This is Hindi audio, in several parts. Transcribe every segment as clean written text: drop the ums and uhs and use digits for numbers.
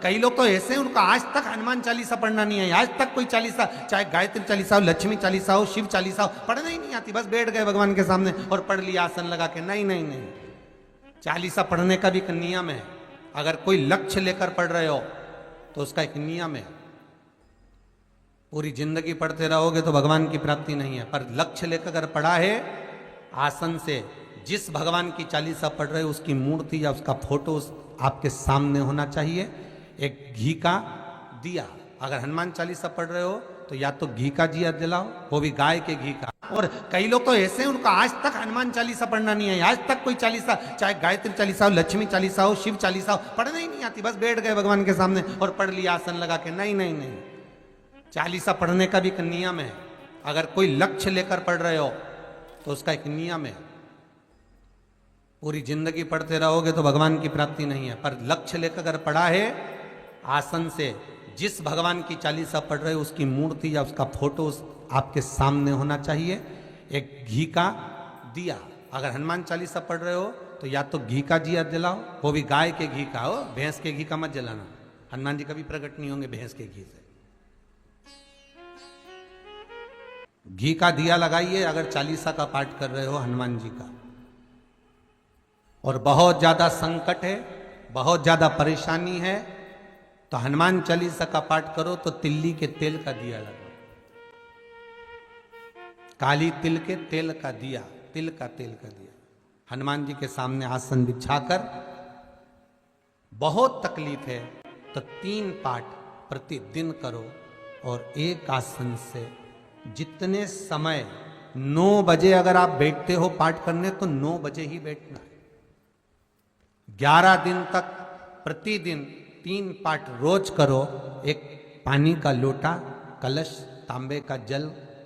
कई लोग तो ऐसे हैं उनका आज तक हनुमान चालीसा पढ़ना नहीं है, आज तक कोई चालीसा, चाहे गायत्री चालीसा हो, लक्ष्मी चालीसा हो, शिव चालीसा हो, पढ़ना ही नहीं आती। बस बैठ गए भगवान के सामने और पढ़ लिया आसन लगा के। नहीं नहीं नहीं, चालीसा पढ़ने का भी एक नियम है। अगर कोई लक्ष्य लेकर पढ़ रहे हो तो उसका एक नियम है। पूरी जिंदगी पढ़ते रहोगे तो भगवान की प्राप्ति नहीं है, पर लक्ष्य लेकर अगर पढ़ा है आसन से, जिस भगवान की चालीसा पढ़ रहे हो उसकी मूर्ति या उसका फोटो आपके सामने होना चाहिए। एक घी का दिया, अगर हनुमान चालीसा पढ़ रहे हो तो या तो घी का दिया जलाओ, वो भी गाय के घी का। और कई लोग तो ऐसे हैं उनका आज तक हनुमान चालीसा पढ़ना नहीं है, आज तक कोई चालीसा, चाहे गायत्री चालीसा हो, लक्ष्मी चालीसा हो, शिव चालीसा हो, पढ़ना ही नहीं आती। बस बैठ गए भगवान के सामने और पढ़ लिया आसन लगा के। नहीं नहीं नहीं, चालीसा पढ़ने का भी एक नियम है। अगर कोई लक्ष्य लेकर पढ़ रहे हो तो उसका एक नियम है। पूरी जिंदगी पढ़ते रहोगे तो भगवान की प्राप्ति नहीं है, पर लक्ष्य लेकर अगर पढ़ा है आसन से, जिस भगवान की चालीसा पढ़ रहे हो उसकी मूर्ति या उसका फोटो आपके सामने होना चाहिए। एक घी का दिया, अगर हनुमान चालीसा पढ़ रहे हो तो या तो घी का दिया जलाओ, वो भी गाय के घी का हो, भैंस के घी का मत जलाना। हनुमान जी कभी प्रकट नहीं होंगे भैंस के घी से। घी का दिया लगाइए अगर चालीसा का पाठ कर रहे हो हनुमान जी का। और बहुत ज्यादा संकट है, बहुत ज्यादा परेशानी है तो हनुमान चालीसा का पाठ करो तो तिल्ली के तेल का दिया लगाओ, काली तिल के तेल का दिया, तिल का तेल का दिया हनुमान जी के सामने आसन बिछाकर। बहुत तकलीफ है तो 3 पाठ प्रतिदिन करो और एक आसन से जितने समय, 9 बजे अगर आप बैठते हो पाठ करने तो 9 बजे ही बैठना है। 11 दिन तक प्रतिदिन 3 पाठ रोज करो। एक पानी का लोटा, कलश, तांबे का जल,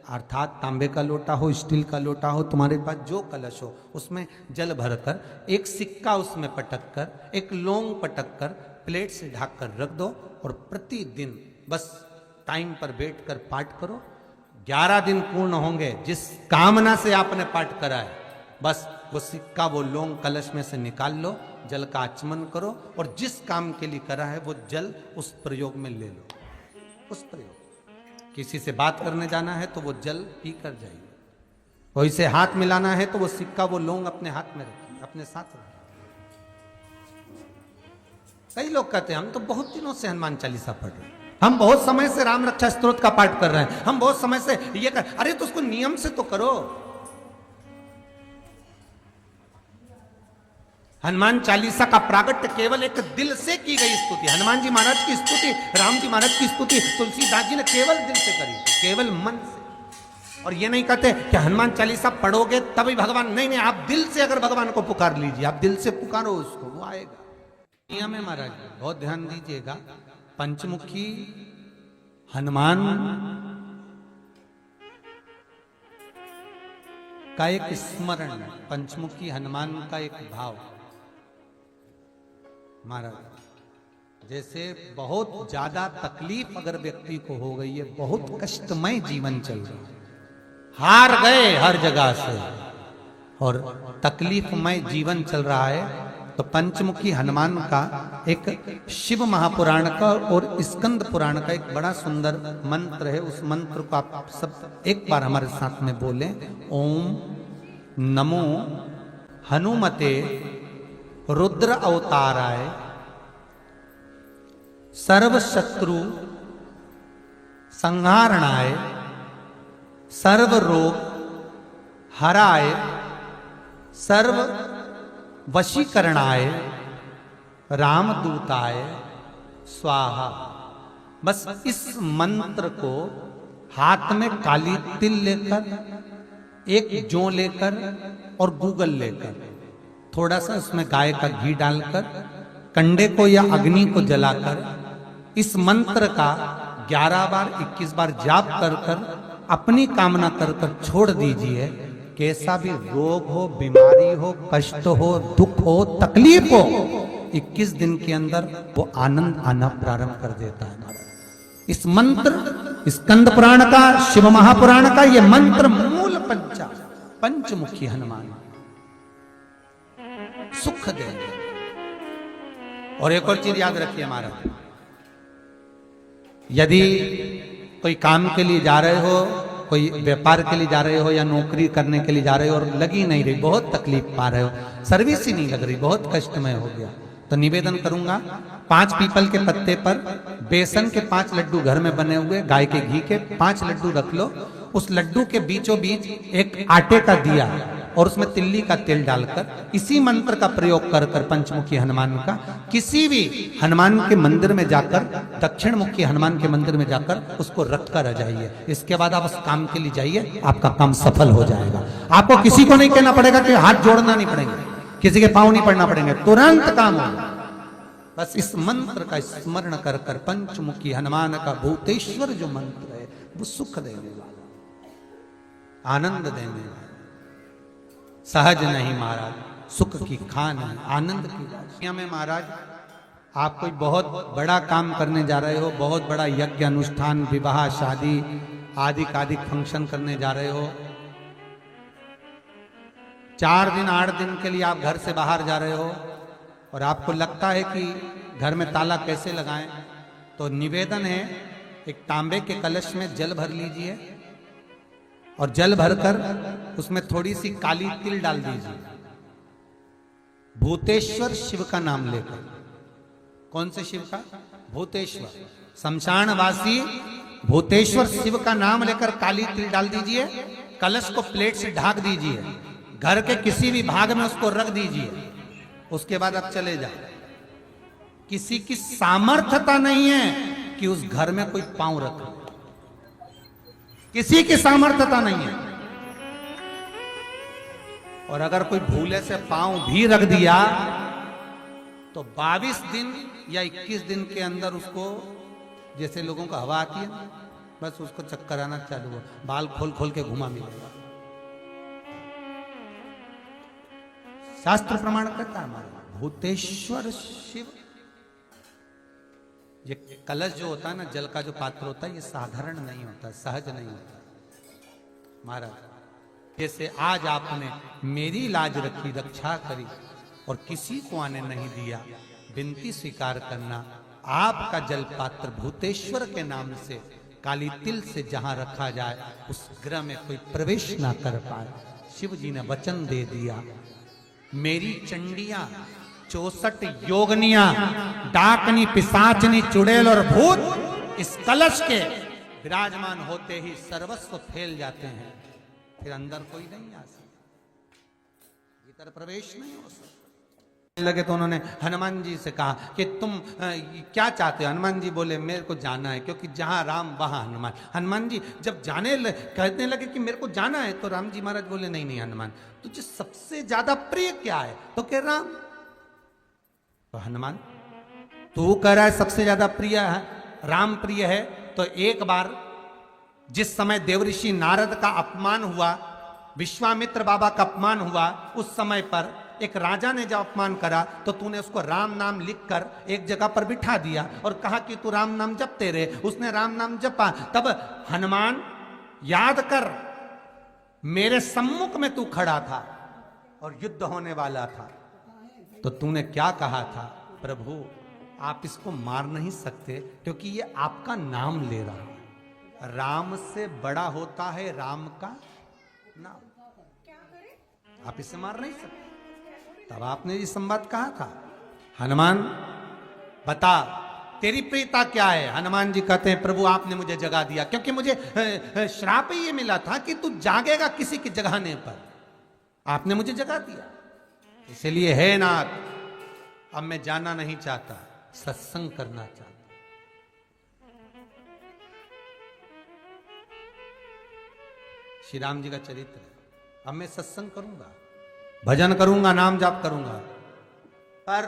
अर्थात तांबे का लोटा हो, स्टील का लोटा हो, तुम्हारे पास जो कलश हो उसमें जल भरकर, एक सिक्का उसमें पटक कर, एक लौंग पटक कर प्लेट से ढक कर रख दो और प्रतिदिन बस टाइम पर बैठकर पाठ करो। 11 दिन पूर्ण होंगे, जिस कामना से आपने पाठ करा है बस वो सिक्का, वो लौंग कलश में से निकाल लो, जल का आचमन करो और जिस काम के लिए करा है वो जल उस प्रयोग में ले लो। उस प्रयोग, किसी से बात करने जाना है तो वो जल पी कर जाइए, कोई से हाथ मिलाना है तो वो सिक्का, वो लौंग अपने हाथ में रखिए, अपने साथ रखिए। कई लोग कहते हैं हम तो बहुत दिनों से हनुमान चालीसा पढ़ रहे हैं, हम बहुत समय से राम रक्षा स्तोत्र का पाठ कर रहे हैं, हम बहुत समय से ये कर। अरे तो उसको नियम से तो करो। हनुमान चालीसा का प्रागट्य केवल एक दिल से की गई स्तुति। हनुमान जी महाराज की स्तुति, राम जी महाराज की स्तुति तुलसीदास जी ने केवल दिल से करी, केवल मन से। और ये नहीं कहते कि हनुमान चालीसा पढ़ोगे तभी भगवान, नहीं नहीं, आप दिल से अगर भगवान को पुकार लीजिए, आप दिल से पुकारो उसको, वो आएगा। नियम है महाराज, बहुत ध्यान दीजिएगा। पंचमुखी हनुमान का एक स्मरण, पंचमुखी हनुमान का एक भाव। महाराज जैसे बहुत ज्यादा तकलीफ अगर व्यक्ति को हो गई है, बहुत कष्टमय जीवन चल रहा है, हार गए हर जगह से और तकलीफमय जीवन चल रहा है, तो पंचमुखी हनुमान का एक शिव महापुराण का और स्कंद पुराण का एक बड़ा सुंदर मंत्र है। उस मंत्र को आप सब एक बार हमारे साथ में बोलें। ओम नमो हनुमते रुद्र अवताराय सर्व शत्रु संहारणाय सर्व रोग हराय सर्व वशीकरणाय रामदूताय स्वाहा। बस इस मंत्र को हाथ में काली तिल लेकर, एक जौ लेकर और गूगल लेकर, थोड़ा सा उसमें गाय का घी डालकर, कंडे को या अग्नि को जलाकर इस मंत्र का 11 बार 21 बार जाप कर कर अपनी कामना कर कर छोड़ दीजिए। कैसा भी रोग हो, बीमारी हो, कष्ट हो, दुख हो, तकलीफ हो, 21 दिन के अंदर वो आनंद आना प्रारंभ कर देता है। इस मंत्र, स्कंद पुराण का, शिव महापुराण का ये मंत्र मूल पंचमुखी हनुमान सुख देंगे। और एक और चीज याद रखिए महाराज, यदि कोई काम के लिए जा रहे हो, कोई व्यापार के लिए जा रहे हो या नौकरी करने के लिए जा रहे हो और लगी नहीं रही, बहुत तकलीफ पा रहे हो, सर्विस ही नहीं लग रही, बहुत कष्टमय हो गया, तो निवेदन करूंगा 5 पीपल के पत्ते पर बेसन के 5 लड्डू घर में बने हुए गाय के घी के 5 लड्डू रख लो। उस लड्डू के बीचों बीच एक आटे का दिया और उसमें तिल्ली का तेल डालकर इसी मंत्र का प्रयोग कर कर पंचमुखी हनुमान का किसी भी हनुमान के मंदिर में जाकर, दक्षिण मुखी हनुमान के मंदिर में जाकर उसको रख कर आ जाइए। इसके बाद आप उस काम के लिए जाइए, आपका काम सफल हो जाएगा। आपको किसी को नहीं कहना पड़ेगा कि हाथ जोड़ना नहीं पड़ेंगे, किसी के पांव नहीं पड़ना पड़ेंगे, तुरंत काम होगा। बस इस मंत्र का स्मरण कर कर पंचमुखी हनुमान का भूतेश्वर जो मंत्र है वो सुख देने वाला, आनंद देने वाला, सहज नहीं महाराज, सुख की खान है, आनंद की राशियां में महाराज आप कोई बहुत बड़ा काम करने जा रहे हो, बहुत बड़ा यज्ञ अनुष्ठान, विवाह, शादी आदि फंक्शन करने जा रहे हो, 4 दिन 8 दिन के लिए आप घर से बाहर जा रहे हो और आपको लगता है कि घर में ताला कैसे लगाएं, तो निवेदन है एक तांबे के कलश में जल भर लीजिए और जल भरकर उसमें थोड़ी सी काली तिल डाल दीजिए, भूतेश्वर शिव का नाम लेकर। कौन से शिव का? भूतेश्वर, शमशानवासी भूतेश्वर शिव का नाम लेकर काली तिल डाल दीजिए, कलश को प्लेट से ढक दीजिए, घर के किसी भी भाग में उसको रख दीजिए। उसके बाद आप चले जाओ। किसी की सामर्थ्यता नहीं है कि उस घर में कोई पांव रखे, किसी की सामर्थ्यता नहीं है। और अगर कोई भूले से पांव भी रख दिया तो 22 दिन या 21 दिन के अंदर उसको, जैसे लोगों को हवा आती है बस उसको चक्कर आना चालू हो, बाल खोल खोल के घुमा मिलेगा। शास्त्र प्रमाण करता है हमारा भूतेश्वर शिव। ये कलश जो होता है ना, जल का जो पात्र होता है, ये साधारण नहीं होता, सहज नहीं होता महाराज। जैसे आज आपने मेरी लाज रखी, रक्षा करी और किसी को आने नहीं दिया, विनती स्वीकार करना। आपका जल पात्र भूतेश्वर के नाम से काली तिल से जहां रखा जाए उस गृह में कोई प्रवेश ना कर पाए। शिव जी ने वचन दे दिया, मेरी चंडियां 64 योगनियां, डाकनी, पिशाचनी, चुड़ैल और भूत इस कलश के विराजमान होते ही सर्वस्व फैल जाते हैं, फिर अंदर कोई नहीं आ सकता, भीतर प्रवेश नहीं हो सकता। लगे तो उन्होंने हनुमान जी से कहा कि तुम क्या चाहते हो? हनुमान जी बोले मेरे को जाना है, क्योंकि जहां राम वहां हनुमान। हनुमान जी जब कहने लगे कि मेरे को जाना है, तो राम जी महाराज बोले नहीं नहीं हनुमान, तुझे सबसे ज्यादा प्रिय क्या है? तो कह राम। तो हनुमान तू कह रहा है सबसे ज्यादा प्रिय है राम प्रिय है, तो एक बार जिस समय देवऋषि नारद का अपमान हुआ, विश्वामित्र बाबा का अपमान हुआ, उस समय पर एक राजा ने जब अपमान करा तो तूने उसको राम नाम लिखकर एक जगह पर बिठा दिया और कहा कि तू राम नाम जपते रहे। उसने राम नाम जपा। तब हनुमान याद कर, मेरे सम्मुख में तू खड़ा था और युद्ध होने वाला था, तो तूने क्या कहा था? प्रभु आप इसको मार नहीं सकते क्योंकि ये आपका नाम ले रहा है। राम से बड़ा होता है राम का नाम, आप इसे मार नहीं सकते। तब आपने ये संवाद कहा था, हनुमान बता तेरी प्रियता क्या है? हनुमान जी कहते हैं प्रभु आपने मुझे जगा दिया, क्योंकि मुझे श्राप ये मिला था कि तू जागेगा किसी के जगाने पर, आपने मुझे जगा दिया, इसलिए है नाथ अब मैं जाना नहीं चाहता, सत्संग करना चाहता। श्री राम जी का चरित्र है, अब मैं सत्संग करूंगा, भजन करूंगा, नाम जाप करूंगा। पर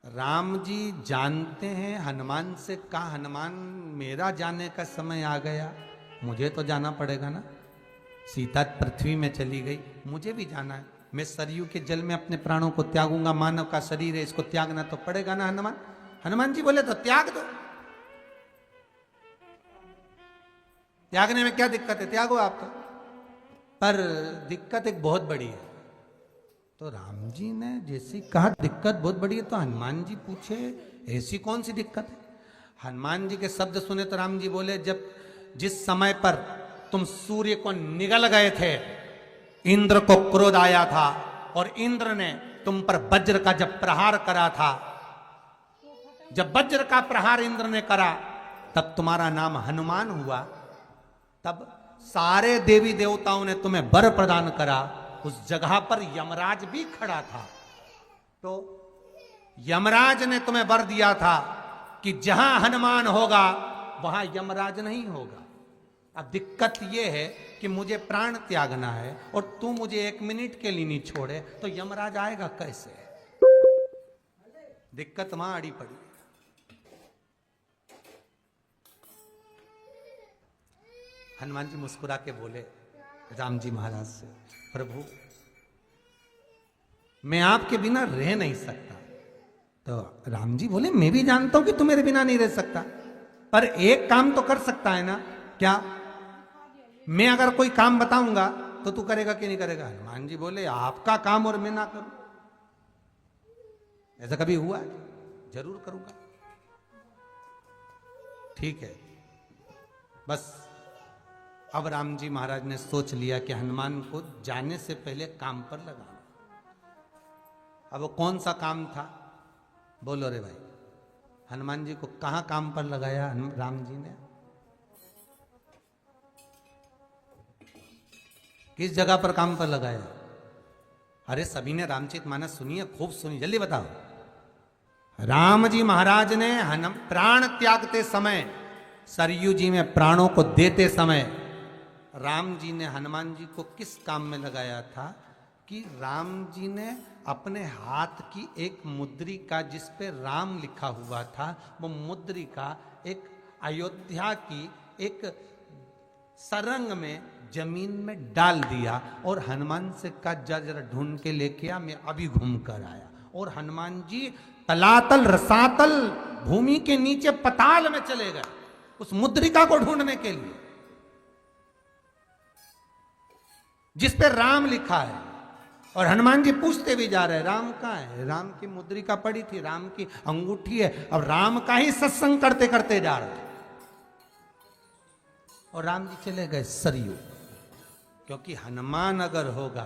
राम जी जानते हैं हनुमान से कहा, हनुमान मेरा जाने का समय आ गया, मुझे तो जाना पड़ेगा ना। सीता पृथ्वी में चली गई, मुझे भी जाना है, मैं सरयू के जल में अपने प्राणों को त्यागूंगा, मानव का शरीर है इसको त्यागना तो पड़ेगा ना हनुमान। हनुमान जी बोले तो त्याग दो, त्यागने में क्या दिक्कत है, त्यागो आप तो। पर दिक्कत एक बहुत बड़ी है। तो राम जी ने जैसे कहा दिक्कत बहुत बड़ी है, तो हनुमान जी पूछे ऐसी कौन सी दिक्कत है? हनुमान जी के शब्द सुने तो राम जी बोले, जब जिस समय पर तुम सूर्य को निगल गए थे, इंद्र को क्रोध आया था और इंद्र ने तुम पर वज्र का जब प्रहार करा था, जब वज्र का प्रहार इंद्र ने करा तब तुम्हारा नाम हनुमान हुआ। तब सारे देवी देवताओं ने तुम्हें वर प्रदान करा। उस जगह पर यमराज भी खड़ा था। तो यमराज ने तुम्हें वर दिया था कि जहां हनुमान होगा वहां यमराज नहीं होगा। अब दिक्कत यह है कि मुझे प्राण त्यागना है और तू मुझे 1 मिनट के लिए नहीं छोड़े तो यमराज आएगा कैसे? दिक्कत वहां अड़ी पड़ी। हनुमान जी मुस्कुरा के बोले राम जी महाराज से, प्रभु मैं आपके बिना रह नहीं सकता। तो राम जी बोले, मैं भी जानता हूं कि तू मेरे बिना नहीं रह सकता, पर एक काम तो कर सकता है ना। क्या? मैं अगर कोई काम बताऊंगा तो तू करेगा कि नहीं करेगा? हनुमान जी बोले, आपका काम और मैं ना करूं, ऐसा कभी हुआ? जरूर करूंगा। ठीक है। बस अब राम जी महाराज ने सोच लिया कि हनुमान को जाने से पहले काम पर लगाना। अब वो कौन सा काम था? बोलो रे भाई। हनुमान जी को कहां काम पर लगाया राम जी ने? किस जगह पर काम पर लगाया? अरे सभी ने रामचरितमानस सुनी है, खूब सुनी, जल्दी बताओ। राम जी महाराज ने प्राण त्यागते समय, सरयू जी में प्राणों को देते समय राम जी ने हनुमान जी को किस काम में लगाया था? कि राम जी ने अपने हाथ की एक मुद्रिका जिस पे राम लिखा हुआ था, वो मुद्रिका एक अयोध्या की एक सरंग में जमीन में डाल दिया और हनुमान से कहा जा जरा ढूंढ के लेके आ, मैं अभी घूम कर आया। और हनुमान जी तलातल रसातल भूमि के नीचे पताल में चले गए उस मुद्रिका को ढूंढने के लिए जिस पे राम लिखा है। और हनुमान जी पूछते भी जा रहे, राम कहाँ है? राम की मुद्रिका पड़ी थी, राम की अंगूठी है। अब राम का ही सत्संग करते करते जा रहे और राम जी चले गए सरयू। क्योंकि हनुमान अगर होगा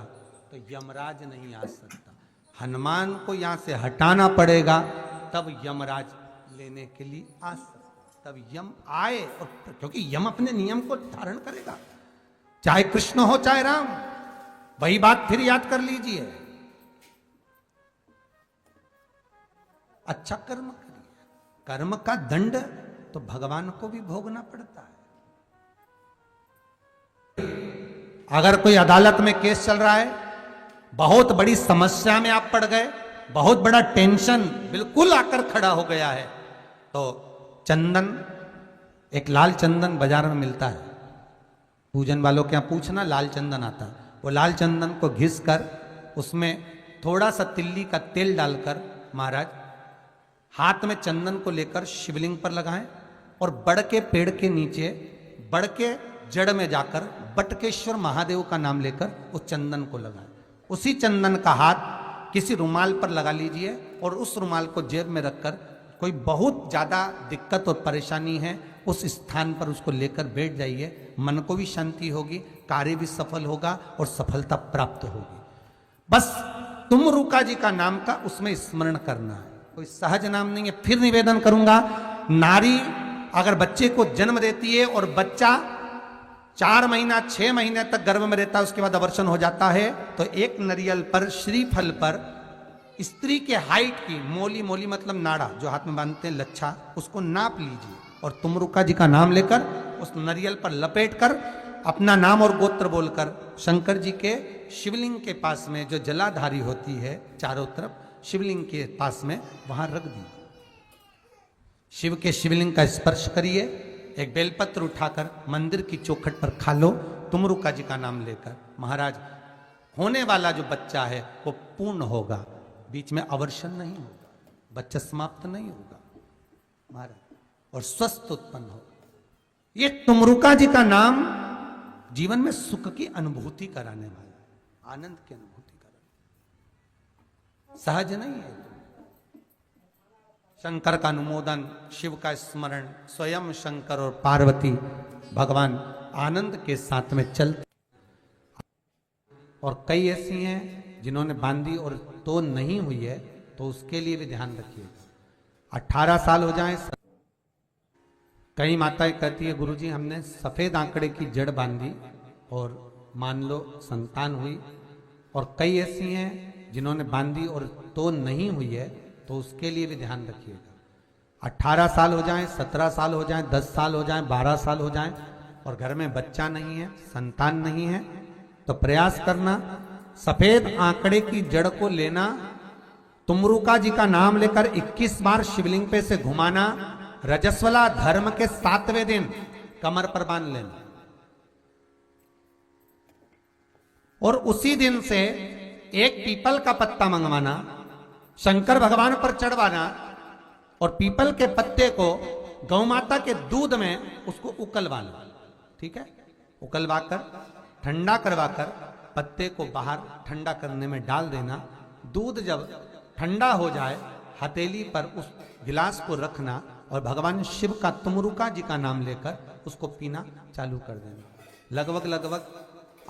तो यमराज नहीं आ सकता। हनुमान को यहां से हटाना पड़ेगा तब यमराज लेने के लिए आ सकता। तब यम आए, और क्योंकि यम अपने नियम को धारण करेगा, चाहे कृष्ण हो चाहे राम। वही बात फिर याद कर लीजिए, अच्छा कर्म करिए, कर्म का दंड तो भगवान को भी भोगना पड़ता है। अगर कोई अदालत में केस चल रहा है, बहुत बड़ी समस्या में आप पड़ गए, बहुत बड़ा टेंशन बिल्कुल आकर खड़ा हो गया है, तो चंदन, एक लाल चंदन बाजार में मिलता है, पूजन वालों के यहाँ पूछना, लाल चंदन आता है। वो लाल चंदन को घिस कर उसमें थोड़ा सा तिल्ली का तेल डालकर महाराज हाथ में चंदन को लेकर शिवलिंग पर लगाएं और बड़ के पेड़ के नीचे, बड़ के जड़ में जाकर बटकेश्वर महादेव का नाम लेकर उस चंदन को लगाएं। उसी चंदन का हाथ किसी रुमाल पर लगा लीजिए और उस रुमाल को जेब में रखकर, कोई बहुत ज़्यादा दिक्कत और परेशानी है उस स्थान पर उसको लेकर बैठ जाइए। मन को भी शांति होगी, कार्य भी सफल होगा और सफलता प्राप्त होगी। बस तुमरुका जी का नाम का उसमें स्मरण करना है, कोई सहज नाम नहीं है। फिर निवेदन करूंगा, नारी अगर बच्चे को जन्म देती है और बच्चा 4 महीना 6 महीने तक गर्भ में रहता है, उसके बाद अबॉर्शन हो जाता है, तो एक नारियल पर, श्रीफल पर स्त्री के हाइट की मोली, मोली मतलब नाड़ा जो हाथ में बांधते हैं, लच्छा, उसको नाप लीजिए और तुमरुका जी का नाम लेकर उस नारियल पर लपेट कर अपना नाम और गोत्र बोलकर शंकर जी के शिवलिंग के पास में जो जलाधारी होती है चारों तरफ, शिवलिंग के पास में वहां रख दी। शिव के शिवलिंग का स्पर्श करिए, एक बेलपत्र उठाकर मंदिर की चौखट पर खा लो, तुमरुका जी का नाम लेकर। महाराज होने वाला जो बच्चा है वो पूर्ण होगा, बीच में अवर्षण नहीं होगा, बच्चा समाप्त नहीं होगा महाराज, और स्वस्थ उत्पन्न होगा। ये तुमरुका जी का नाम जीवन में सुख की अनुभूति कराने वाला है, आनंद की अनुभूति कराने, सहज नहीं है। शंकर का अनुमोदन, शिव का स्मरण, स्वयं शंकर और पार्वती भगवान आनंद के साथ में चलते। और कई ऐसी हैं जिन्होंने बांधी और तो नहीं हुई है, तो उसके लिए भी ध्यान रखिए। 18 साल हो जाए। कई माताएं कहती है गुरुजी हमने सफेद आंकड़े की जड़ बांधी और मान लो संतान हुई। और कई ऐसी हैं जिन्होंने बांधी और तो नहीं हुई है, तो उसके लिए भी ध्यान रखिएगा। 18 साल हो जाएं, 17 साल हो जाएं, 10 साल हो जाएं, 12 साल हो जाएं और घर में बच्चा नहीं है, संतान नहीं है, तो प्रयास करना सफेद आंकड़े की जड़ को लेना, तुमरुका जी का नाम लेकर 21 बार शिवलिंग पे से घुमाना, रजस्वला धर्म के 7वें दिन कमर पर बांध लेना और उसी दिन से एक पीपल का पत्ता मंगवाना, शंकर भगवान पर चढ़वाना और पीपल के पत्ते को गौ माता के दूध में उसको उकलवाना। ठीक है, उकलवाकर ठंडा करवाकर पत्ते को बाहर ठंडा करने में डाल देना। दूध जब ठंडा हो जाए हथेली पर उस गिलास को रखना और भगवान शिव का तुमरुका जी का नाम लेकर उसको पीना चालू कर देना। लगभग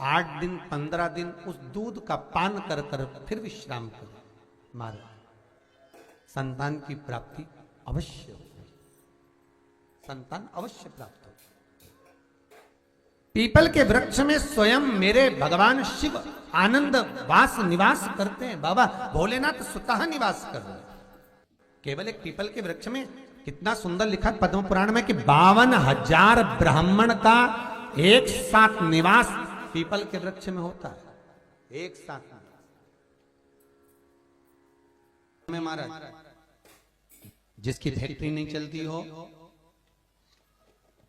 8 दिन 15 दिन उस दूध का पान कर कर फिर विश्राम करो। मारो, संतान की प्राप्ति अवश्य हो, संतान अवश्य प्राप्त हो। पीपल के वृक्ष में स्वयं मेरे भगवान शिव आनंद वास निवास करते हैं। बाबा भोलेनाथ स्वतः निवास कर रहे हैं। केवल एक पीपल के वृक्ष में कितना सुंदर लिखा पद्म पुराण में कि 52,000 ब्राह्मण का एक साथ निवास पीपल के वृक्ष में होता है। एक साथ में महाराज, जिसकी फैक्ट्री नहीं चलती हो,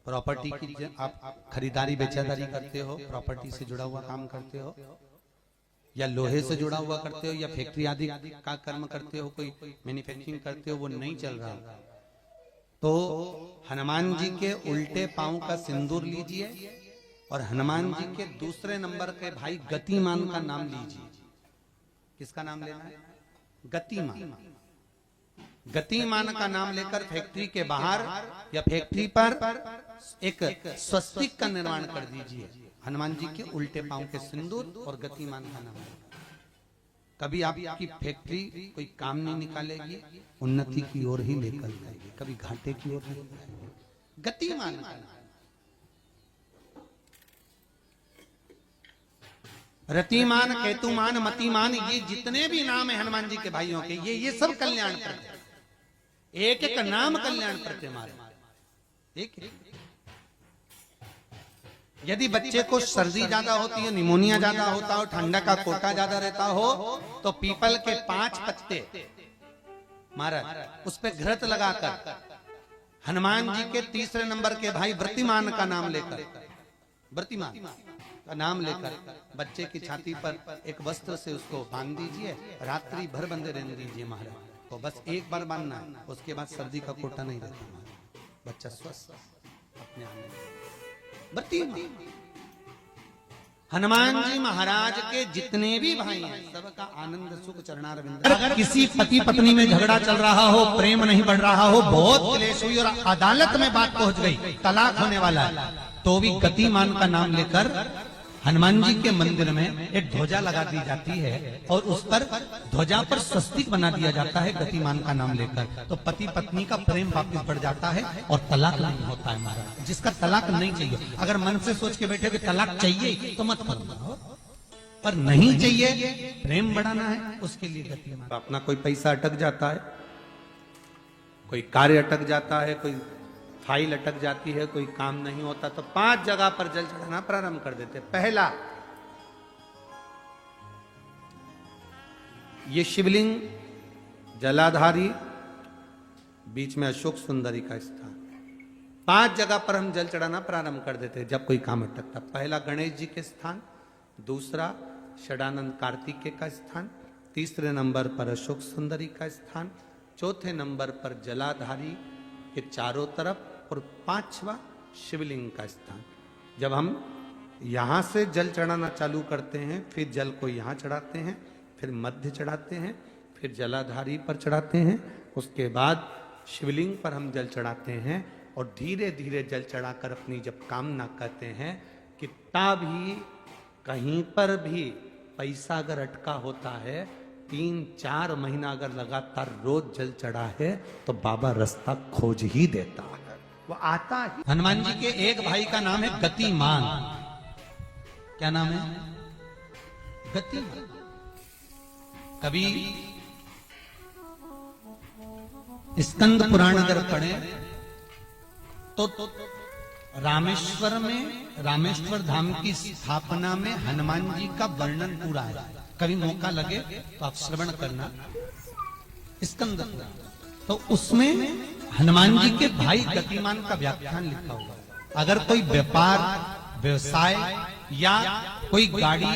प्रॉपर्टी की आप खरीदारी बेचादारी करते हो, प्रॉपर्टी से जुड़ा हुआ काम करते हो, या लोहे से जुड़ा हुआ करते हो, या फैक्ट्री आदि का कर्म करते हो, कोई मैन्युफैक्चरिंग करते हो, वो नहीं चल रहा, तो हनुमान जी के उल्टे पांव का सिंदूर लीजिए और हनुमान जी के दूसरे नंबर के भाई गतिमान का नाम लीजिए। किसका नाम लेना है? गतिमान। गतिमान का नाम लेकर फैक्ट्री के बाहर या फैक्ट्री पर एक स्वस्तिक का निर्माण कर दीजिए। हनुमान जी के उल्टे पांव के सिंदूर और गतिमान का नाम। कभी आपकी फैक्ट्री कोई काम नहीं निकालेगी, उन्नति की ओर ही लेकर जाएगी, कभी घाटे की ओर नहीं जाएगी। गतिमान का नाम। रतिमान, केतुमान, मतिमान, ये जितने भी नाम है हनुमान जी के भाइयों के, ये सब कल्याण प्रद। एक एक नाम कल्याण प्रद हमारे। एक यदि बच्चे को सर्दी ज्यादा होती है, निमोनिया ज्यादा होता हो, ठंडा का कोटा ज्यादा रहता हो, तो पीपल के 5 पत्ते महाराज उस पे घृत लगाकर हनुमान जी के तीसरे नंबर के भाई व्रतिमान का नाम लेकर, व्रतिमान का नाम लेकर बच्चे की छाती पर एक वस्त्र से उसको बांध दीजिए, रात्रि भर बंधे रहने दीजिए महाराज। तो बस एक बार बांधना है, उसके बाद सर्दी का कोटा नहीं रहता महाराज, बच्चा स्वस्थ अपने आने। हनुमान जी महाराज के जितने भी भाई हैं सबका आनंद सुख चरणारविंद। अगर किसी पति पत्नी में झगड़ा चल रहा हो, प्रेम नहीं बढ़ रहा हो, बहुत क्लेश हुई और अदालत में बात पहुंच गई, तलाक होने वाला है, तो भी गतिमान का नाम लेकर हनुमान जी के मंदिर में एक ध्वजा लगा दी जाती है और उस पर ध्वजा पर स्वस्तिक बना दिया जाता है गतिमान का नाम लेकर। तो पति पत्नी का प्रेम वापस बढ़ जाता है और तलाक नहीं होता है महाराज। जिसका तलाक नहीं चाहिए, अगर मन से सोच के बैठे कि तलाक चाहिए तो मत करो, पर नहीं चाहिए, प्रेम बढ़ाना है, उसके लिए गतिमान। अपना कोई पैसा अटक जाता है, कोई कार्य अटक जाता है, कोई फाइल अटक जाती है, कोई काम नहीं होता, तो 5 जगह पर जल चढ़ाना प्रारंभ कर देते। पहला, ये शिवलिंग जलाधारी, बीच में अशोक सुंदरी का स्थान, 5 जगह पर हम जल चढ़ाना प्रारंभ कर देते जब कोई काम अटकता। पहला गणेश जी के स्थान, दूसरा षडानंद कार्तिकेय का स्थान, तीसरे नंबर पर अशोक सुंदरी का स्थान, चौथे नंबर पर जलाधारी के चारों तरफ, और 5वां शिवलिंग का स्थान। जब हम यहां से जल चढ़ाना चालू करते हैं, फिर जल को यहां चढ़ाते हैं, फिर मध्य चढ़ाते हैं, फिर जलाधारी पर चढ़ाते हैं, उसके बाद शिवलिंग पर हम जल चढ़ाते हैं और धीरे धीरे जल चढ़ाकर अपनी जब कामना करते हैं, कितना भी कहीं पर भी पैसा अगर अटका होता है, 3-4 महीना अगर लगातार रोज जल चढ़ा है तो बाबा रास्ता खोज ही देता है, वो आता ही। हनुमान जी के एक भाई का नाम है गतिमान। क्या नाम है? गतिमान। कभी स्कंद पुराण अगर पढ़े तो रामेश्वर में, रामेश्वर धाम की स्थापना में हनुमान जी का वर्णन पूरा है। कभी मौका लगे तो आप श्रवण करना स्कंद पुराण, तो उसमें हनुमान जी के भाई गतिमान का व्याख्यान लिखा हुआ। अगर कोई व्यापार, व्यवसाय या कोई गाड़ी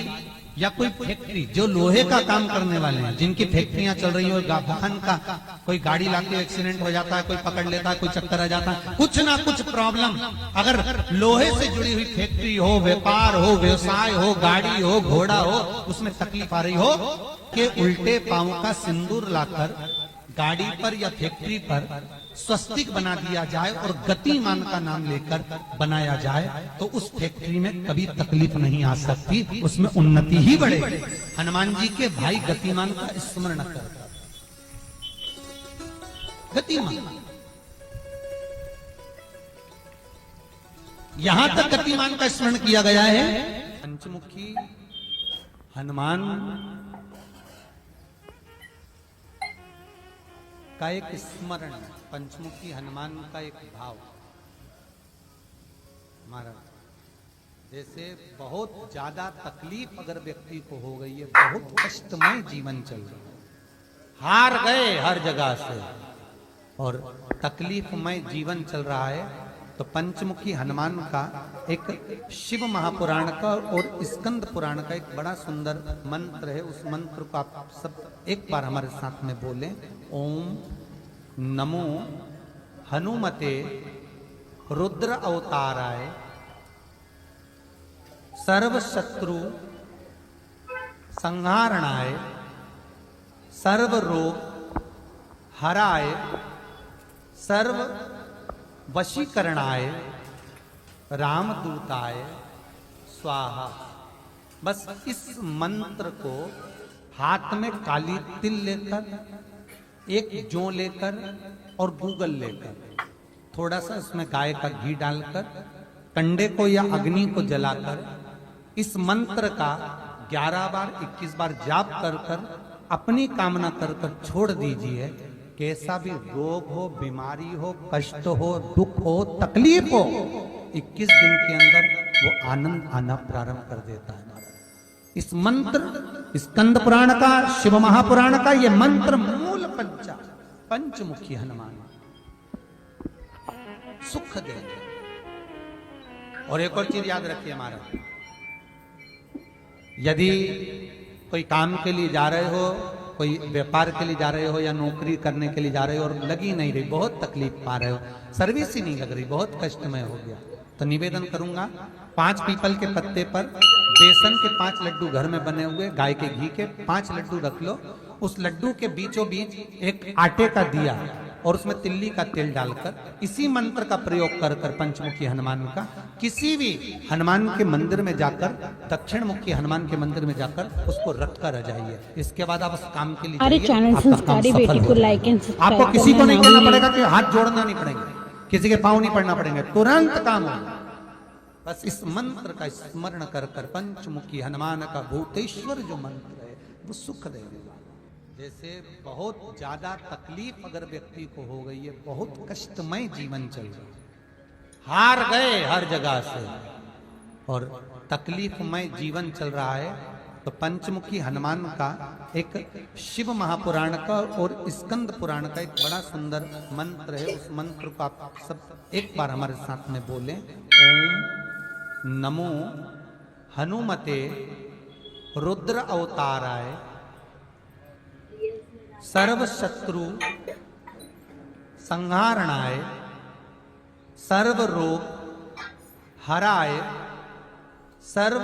या कोई फैक्ट्री, जो लोहे का काम करने वाले हैं, जिनकी फैक्ट्रियां चल रही हो, वाहन का कोई गाड़ी लाके एक्सीडेंट हो जाता है, कोई पकड़ लेता है, कोई चक्कर आ जाता है, कुछ ना कुछ प्रॉब्लम, अगर लोहे से जुड़ी हुई फैक्ट्री हो, व्यापार हो, व्यवसाय हो, गाड़ी हो, घोड़ा हो, उसमें तकलीफ आ रही हो, कि उल्टे पांव का सिंदूर लाकर गाड़ी पर या फैक्ट्री पर स्वस्तिक बना दिया जाए और गतिमान का नाम लेकर बनाया जाए, तो उस फैक्ट्री में कभी तकलीफ नहीं आ सकती, उसमें उन्नति ही बढ़ेगी। हनुमान जी के भाई गतिमान का स्मरण कर, गतिमान, यहां तक गतिमान का स्मरण किया गया है। पंचमुखी हनुमान का एक स्मरण, पंचमुखी हनुमान का एक भाव। महाराज, जैसे बहुत ज्यादा तकलीफ अगर व्यक्ति को हो गई है, बहुत कष्टमय जीवन चल रहा है, हार गए हर जगह से और तकलीफमय जीवन चल रहा है, तो पंचमुखी हनुमान का एक शिव महापुराण का और स्कंद पुराण का एक बड़ा सुंदर मंत्र है। उस मंत्र को आप सब एक बार हमारे साथ में बोलें। ओम नमो हनुमते रुद्र अवताराय सर्व शत्रु संहारणाय सर्व रोग हराय सर्व वशीकरणाय रामदूताय स्वाहा। बस इस मंत्र को हाथ में काली तिल लेकर, एक जौ लेकर और गूगल लेकर, थोड़ा सा इसमें गाय का घी डालकर, कंडे को या अग्नि को जलाकर इस मंत्र का 11 बार 21 बार जाप कर कर अपनी कामना कर कर छोड़ दीजिए। कैसा भी रोग हो, बीमारी हो, कष्ट हो, दुख हो, तकलीफ हो, 21 दिन के अंदर वो आनंद आना प्रारंभ कर देता है। इस मंत्र, स्कंद पुराण का, शिव महापुराण का ये मंत्र मूल पंचमुखी हनुमान सुख देंगे। और एक और चीज याद रखिए हमारा, यदि कोई काम के लिए जा रहे हो, कोई व्यापार के लिए जा रहे हो या नौकरी करने के लिए जा रहे हो और लगी नहीं रही, बहुत तकलीफ पा रहे हो, सर्विस ही नहीं लग रही, बहुत कष्टमय हो गया, तो निवेदन करूंगा 5 पीपल के पत्ते पर बेसन के 5 लड्डू घर में बने हुए, गाय के घी के 5 लड्डू रख लो, उस लड्डू के बीचों बीच एक आटे का दिया और उसमें तिल्ली का तेल डालकर इसी मंत्र का प्रयोग कर कर पंचमुखी हनुमान का किसी भी हनुमान के मंदिर में जाकर, दक्षिण मुखी हनुमान के मंदिर में जाकर उसको रख कर आ जाइए। इसके बाद आप उस काम के लिए आपको किसी को नहीं कहना पड़ेगा कि हाथ जोड़ना नहीं पड़ेगा, किसी के पांव नहीं पड़ना पड़ेंगे, तुरंत काम होगा। बस इस मंत्र का स्मरण कर कर पंचमुखी हनुमान का भूतेश्वर जो मंत्र है वो सुख देगा। जैसे बहुत ज्यादा तकलीफ अगर व्यक्ति को हो गई है, बहुत कष्टमय जीवन चल रहा है, हार गए हर जगह से और तकलीफमय जीवन चल रहा है, तो पंचमुखी हनुमान का एक शिव महापुराण का और स्कंद पुराण का एक बड़ा सुंदर मंत्र है। उस मंत्र को आप सब एक बार हमारे साथ में बोलें। ओम नमो हनुमते रुद्र अवताराय सर्व शत्रु संहारणाय सर्व रोग हराय सर्व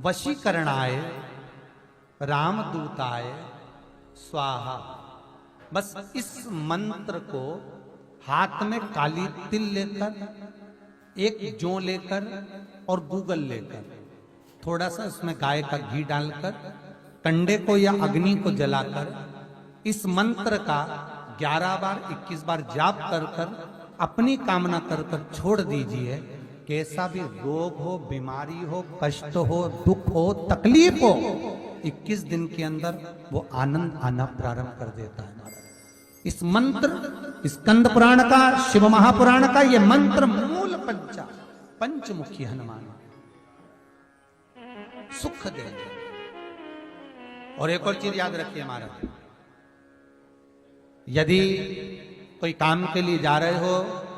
वशीकरणाय रामदूताय स्वाहा। बस इस मंत्र को हाथ में काली तिल लेकर, एक जौ लेकर और गूगल लेकर, थोड़ा सा उसमें गाय का घी डालकर, कंडे को या अग्नि को जलाकर इस मंत्र का 11 बार 21 बार जाप कर कर अपनी कामना कर कर छोड़ दीजिए। कैसा भी रोग हो, बीमारी हो, कष्ट हो, दुख हो, तकलीफ हो, 21 दिन के अंदर वो आनंद आना प्रारंभ कर देता है महाराज। इस मंत्र, स्कंद पुराण का, शिव महापुराण का ये मंत्र मूल पंचमुखी हनुमान सुख देंगे। और एक और चीज याद रखिए महाराज, यदि कोई काम के लिए जा रहे हो,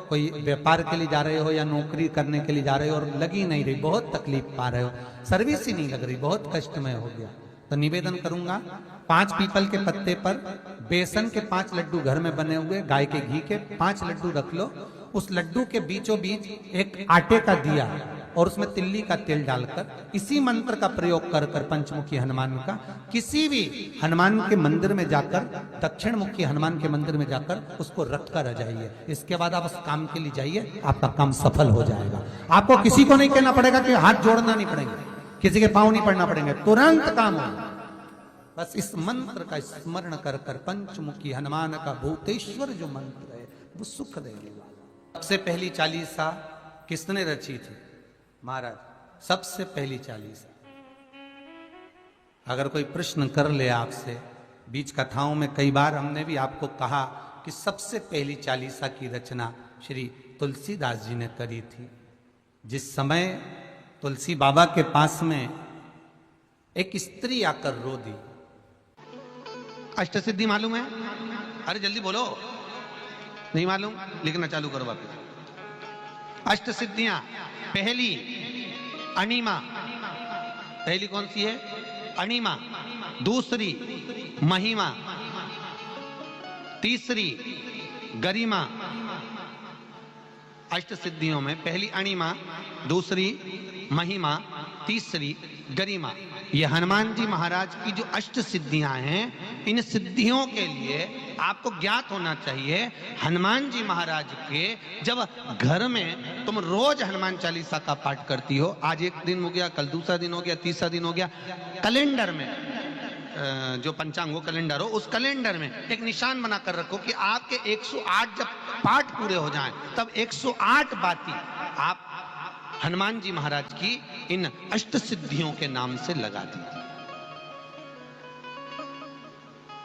कोई व्यापार के लिए जा रहे हो या नौकरी करने के लिए जा रहे हो और लगी नहीं रही, बहुत तकलीफ पा रहे हो, सर्विस ही नहीं लग रही, बहुत कष्टमय हो गया, तो निवेदन करूंगा 5 पीपल के पत्ते पर बेसन के 5 लड्डू घर में बने हुए, गाय के घी के 5 लड्डू रख लो, उस लड्डू के बीचों बीच एक आटे का दिया और उसमें तिल्ली का तेल डालकर इसी मंत्र का प्रयोग कर कर पंचमुखी हनुमान का किसी भी हनुमान के मंदिर में जाकर, दक्षिण मुखी हनुमान के मंदिर में जाकर उसको रख कर आ जाइए। इसके बाद आप उस काम के लिए जाइए, आपका काम सफल हो जाएगा। आपको किसी को नहीं कहना पड़ेगा कि हाथ जोड़ना नहीं पड़ेगा, किसी के पांव नहीं पड़ना पड़ेंगे, तुरंत काम होगा। बस इस मंत्र का स्मरण कर कर पंचमुखी हनुमान का भूतेश्वर जो मंत्र है वो सुख देने वाला। सबसे पहली चालीसा किसने रची थी महाराज? सबसे पहली चालीसा। अगर कोई प्रश्न कर ले आपसे, बीच कथाओं में कई बार हमने भी आपको कहा कि सबसे पहली चालीसा की रचना श्री तुलसीदास जी ने करी थी। जिस समय तुलसी बाबा के पास में एक स्त्री आकर रो दी। अष्टसिद्धि मालूम है? अरे जल्दी बोलो, नहीं मालूम? लिखना चालू करो वापस। अष्टसिद्धियां, पहली अणिमा, पहली कौन सी है? अणिमा। दूसरी महिमा, तीसरी गरिमा। अष्टसिद्धियों में पहली अणिमा, दूसरी महिमा, तीसरी गरिमा। ये हनुमान जी महाराज की जो अष्ट सिद्धियां हैं, इन सिद्धियों के लिए आपको ज्ञात होना चाहिए, हनुमान जी महाराज के जब घर में तुम रोज हनुमान चालीसा का पाठ करती हो, आज एक दिन हो गया, कल दूसरा दिन हो गया, तीसरा दिन हो गया, कैलेंडर में जो पंचांग कैलेंडर हो, उस कैलेंडर में एक निशान बना कर रखो कि आपके 108 जब पाठ पूरे हो जाएं, तब 108 बाती आप हनुमान जी महाराज की इन अष्ट सिद्धियों के नाम से लगा दी।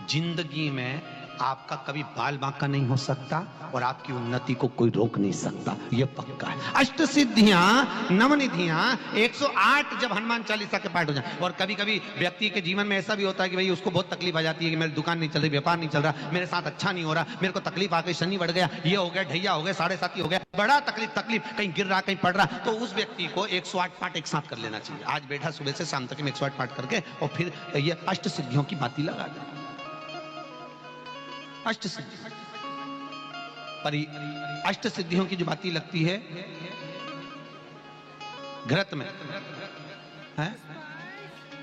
जिंदगी में आपका कभी बाल बांका नहीं हो सकता और आपकी उन्नति को कोई रोक नहीं सकता, यह पक्का है। अष्ट सिद्धियां, नवनिधियां, 108 जब हनुमान चालीसा के पाठ हो जाए। और कभी कभी व्यक्ति के जीवन में ऐसा भी होता है कि भाई उसको बहुत तकलीफ आ जाती है कि मेरी दुकान नहीं चल रही, व्यापार नहीं चल रहा, मेरे साथ अच्छा नहीं हो रहा, मेरे को तकलीफ आ गई, शनि बढ़ गया, ये हो गया, ढैया हो गया, 7.5 हो गया, बड़ा तकलीफ, कहीं गिर रहा, कहीं पड़ रहा, तो उस व्यक्ति को 108 पाठ एक साथ कर लेना चाहिए। आज बैठा सुबह से शाम तक 108 पाठ करके और फिर ये अष्ट सिद्धियों की बाती लगा दे। अष्ट सिद्धि पर अष्ट सिद्धियों की जो बाती लगती है घृत में है,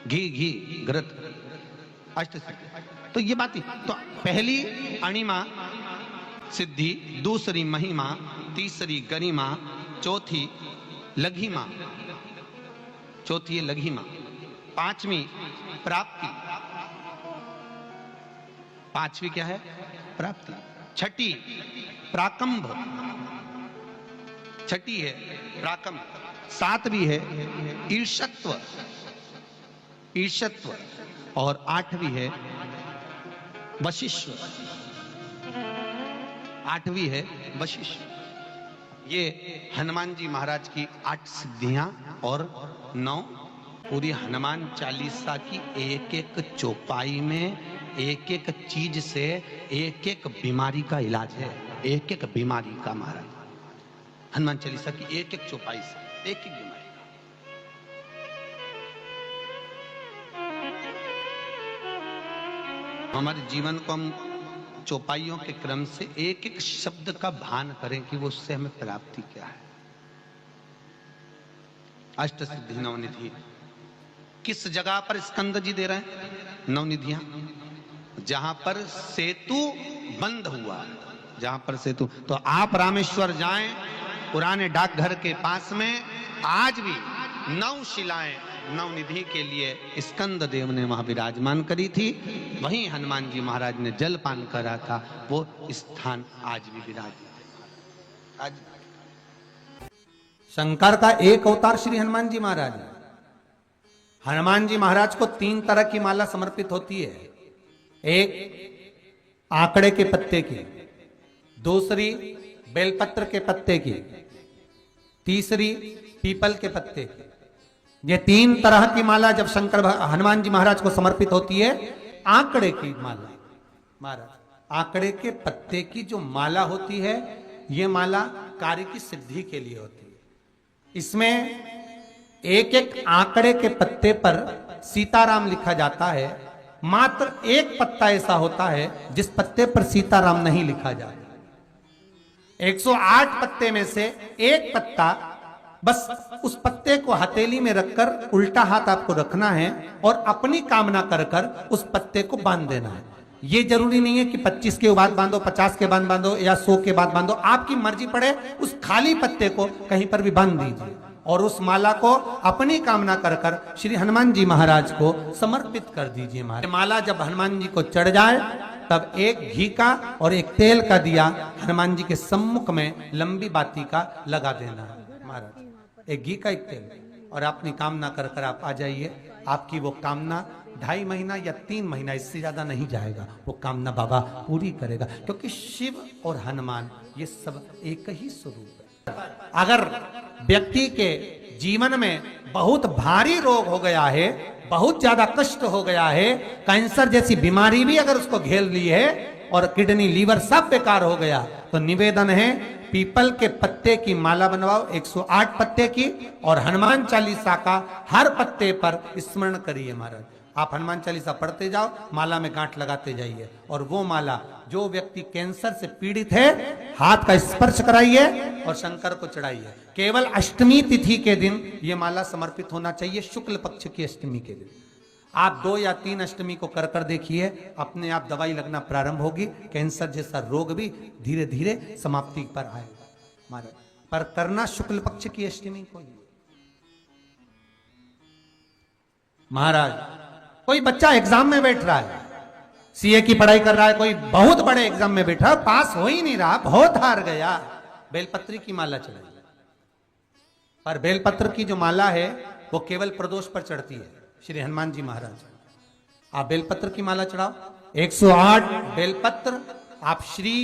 घी घृत, अष्ट सिद्धि। तो ये बाती, तो पहली अणिमा सिद्धि, दूसरी महिमा, तीसरी गरिमा, चौथी लघिमा, चौथी है लघिमा, पांचवी प्राप्ति, पांचवी क्या है? प्राप्ति। छठी प्राकंभ, छठी है प्राकंभ। सातवीं है ईर्षत्व, ईर्षत्व। और आठवीं है वशिष्ठ, आठवीं है वशिष्ठ। ये हनुमान जी महाराज की 8 सिद्धियां और 9 पूरी हनुमान चालीसा की एक एक चौपाई में एक एक चीज से एक एक बीमारी का इलाज है, एक एक बीमारी का महाराज हनुमान चालीसा की एक एक चौपाई से एक एक बीमारी का। हमारे जीवन को हम चौपाइयों के क्रम से एक एक शब्द का भान करें कि वो उससे हमें प्राप्ति क्या है। अष्ट सिद्धि नवनिधि किस जगह पर स्कंद जी दे रहे हैं? नवनिधियां, जहां पर सेतु बंद हुआ, जहां पर सेतु। तो आप रामेश्वर जाएं, पुराने डाकघर के पास में आज भी 9 शिलाएं नवनिधि के लिए स्कंद देव ने वहां विराजमान करी थी। वहीं हनुमान जी महाराज ने जलपान करा था, वो स्थान आज भी विराज। आज शंकर का एक अवतार श्री हनुमान जी महाराज। हनुमान जी महाराज को 3 तरह की माला समर्पित होती है। एक आंकड़े के पत्ते की, दूसरी बेलपत्र के पत्ते की, तीसरी पीपल के पत्ते की। ये 3 तरह की माला जब शंकर हनुमान जी महाराज को समर्पित होती है। आंकड़े की माला, महाराज आंकड़े के पत्ते की जो माला होती है, ये माला कार्य की सिद्धि के लिए होती है। इसमें एक एक आंकड़े के पत्ते पर सीताराम लिखा जाता है। मात्र एक पत्ता ऐसा होता है जिस पत्ते पर सीताराम नहीं लिखा जाता। 108 पत्ते में से एक पत्ता, बस उस पत्ते को हथेली में रखकर उल्टा हाथ आपको रखना है और अपनी कामना कर कर उस पत्ते को बांध देना है। ये जरूरी नहीं है कि 25 के बाद बांधो, 50 के बाद बांधो या 100 के बाद बांधो, आपकी मर्जी पड़े। उस खाली पत्ते को कहीं पर भी बांध दीजिए और उस माला को अपनी कामना कर कर श्री हनुमान जी महाराज को समर्पित कर दीजिए। माला जब हनुमान जी को चढ़ जाए तब एक घी का और एक तेल का दिया हनुमान जी के सम्मुख में लंबी बाती का लगा देना है महाराज। एक घी का एक तेल, और अपनी कामना कर कर आप आ जाइए। आपकी वो कामना 2.5 महीना या 3 महीना, इससे ज्यादा नहीं जाएगा, वो कामना बाबा पूरी करेगा। क्योंकि शिव और हनुमान ये सब एक ही स्वरूप है। अगर व्यक्ति के जीवन में बहुत भारी रोग हो गया है, बहुत ज्यादा कष्ट हो गया है, कैंसर जैसी बीमारी भी अगर उसको घेर ली है और किडनी लीवर सब बेकार हो गया, तो निवेदन है पीपल के पत्ते की माला बनवाओ, 108 पत्ते की, और हनुमान चालीसा का हर पत्ते पर स्मरण करिए महाराज। आप हनुमान चालीसा पढ़ते जाओ, माला में गांठ लगाते जाइए, और वो माला जो व्यक्ति कैंसर से पीड़ित है हाथ का स्पर्श कराइए और शंकर को चढ़ाइए। केवल अष्टमी तिथि के दिन ये माला समर्पित होना चाहिए, शुक्ल पक्ष की अष्टमी के दिन। आप 2 या 3 अष्टमी को कर कर देखिए, अपने आप दवाई लगना प्रारंभ होगी। कैंसर जैसा रोग भी धीरे धीरे समाप्ति पर आएगा महाराज। पर करना शुक्ल पक्ष की अष्टमी को ही। महाराज कोई बच्चा एग्जाम में बैठ रहा है, सीए की पढ़ाई कर रहा है, कोई बहुत बड़े एग्जाम में बैठा, पास हो ही नहीं रहा, बहुत हार गया, बेलपत्री की माला चढ़ाई। पर बेलपत्र की जो माला है वो केवल प्रदोष पर चढ़ती है श्री हनुमान जी महाराज। आप बेलपत्र की माला चढ़ाओ, 108 बेलपत्र आप श्री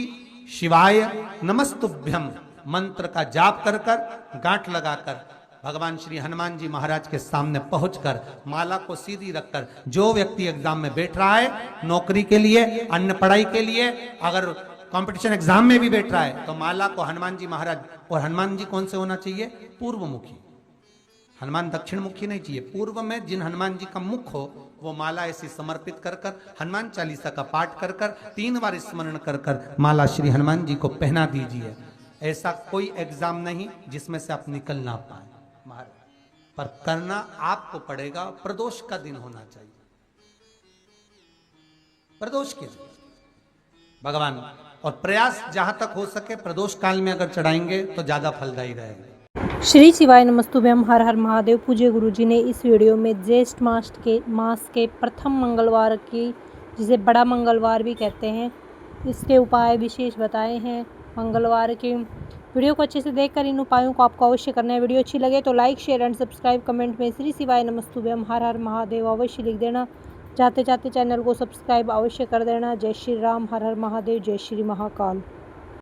शिवाय नमस्तुभ्यम मंत्र का जाप कर कर गांठ लगाकर भगवान श्री हनुमान जी महाराज के सामने पहुंचकर माला को सीधी रखकर, जो व्यक्ति एग्जाम में बैठ रहा है, नौकरी के लिए, अन्य पढ़ाई के लिए, अगर कंपटीशन एग्जाम में भी बैठ रहा है, तो माला को हनुमान जी महाराज, और हनुमान जी कौन से होना चाहिए? पूर्वमुखी। हनुमान दक्षिण मुखी नहीं चाहिए, पूर्व में जिन हनुमान जी का मुख हो वो माला ऐसी समर्पित कर कर हनुमान चालीसा का पाठ कर कर 3 बार स्मरण कर कर माला श्री हनुमान जी को पहना दीजिए। ऐसा कोई एग्जाम नहीं जिसमें से आप निकल ना पाए महाराज, पर करना आपको पड़ेगा। प्रदोष का दिन होना चाहिए, प्रदोष के दिन भगवान, और प्रयास जहां तक हो सके प्रदोष काल में अगर चढ़ाएंगे तो ज्यादा फलदायी रहेगा। श्री शिवाय नमस्तुभ्यम, हर हर महादेव। पूज्य गुरुजी ने इस वीडियो में ज्येष्ठ मास के प्रथम मंगलवार की, जिसे बड़ा मंगलवार भी कहते हैं, इसके उपाय विशेष बताए हैं मंगलवार के। वीडियो को अच्छे से देखकर इन उपायों को आपको अवश्य करना है। वीडियो अच्छी लगे तो like, share and subscribe, comment में श्री शिवाय नमस्तुभ्यम हर हर महादेव अवश्य लिख देना। जाते जाते चैनल को सब्सक्राइब अवश्य कर देना। जय श्री राम, हर हर महादेव, जय श्री महाकाल।